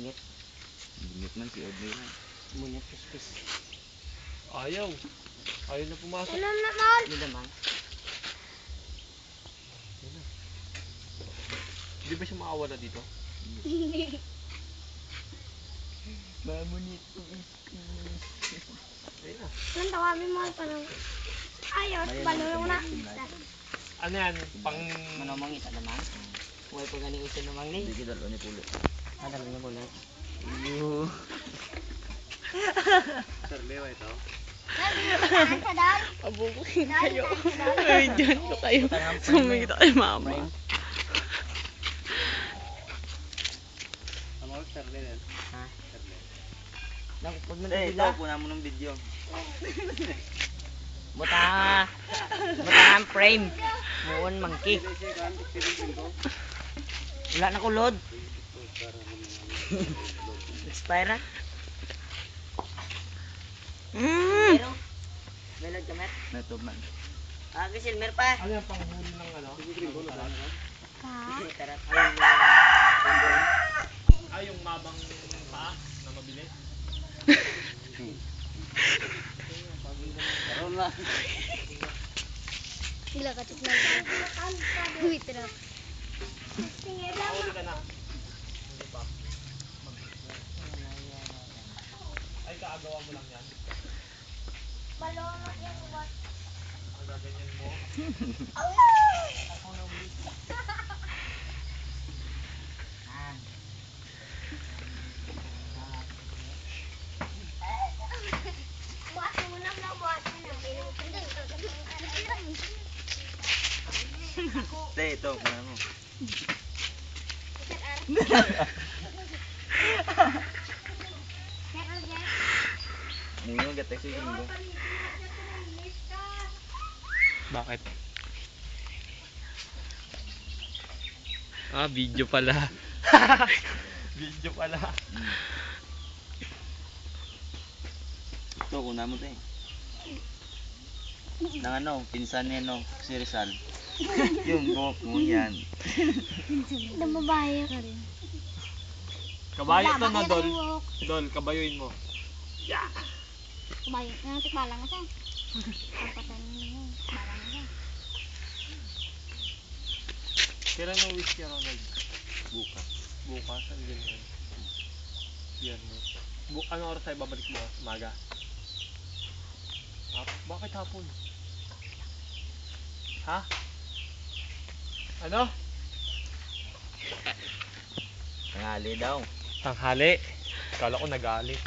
Bunyet. Bunyet man si Audrey na. Bunyet pispis. Ayaw. Ayaw na pumasok. Ano naman? Hindi naman. Hindi ba siya makawala dito? Mamunit ko ispis. Ayun na. Anong tawagin mo? Parang... Ayaw, balulong na. Ano yan? Pang... Manamang isa naman. Huwag pa gani usin naman ni. Hindi kita dalo ni Pulo. Ada na bulat. Iyo. Sarlewa ito. Saan sa dam? Abubuhin kayo. Dam. Ay, dyan ko kayo. Sumigit kay mama. Ano sarle yan? Ha? Sarle. Pag mo Eh, ito, nila. kunan mo ng video. Buta. Buta ang frame. Muon mangki. Wala na kulod. Expire na. Pero, melod ka, Mer? Nato man. Ah, Silmer pa. Ano yung panghuli ng ano? Tarat. Ah, yung mabang paa na mabilis? Karoon na. Sila katik na. Uy, tira. Mahuli ka na. Hindi pa. Ay, kaagawa mo lang yan. Balulong yan. Ang gaganyan mo. Buat mo na buat mo na. Te, ito, kunan mo. Ninyo, gatek si Jimbo. Bakit? Ah, video pala. Video pala. Ito, kunan mo te. Nang ano, pinsan niya no, si Rizal. Yung buhok mo yan. Nababayo ka rin. Kabayo to na, Wala, Dol. bakit ang Dol, kabayoin mo. Kabayo. Yung tikbalang na siya. Pagpatan niya. Balang na siya. Kailan mo wish ka, Ronald? Bukas. Bukas, ang ganyan. Biyernes. Ano oras tayo babalik mo? Umaga? Bakit hapon? Ha? Ano? Tangali daw. Tanghali. Kala ko nagalit.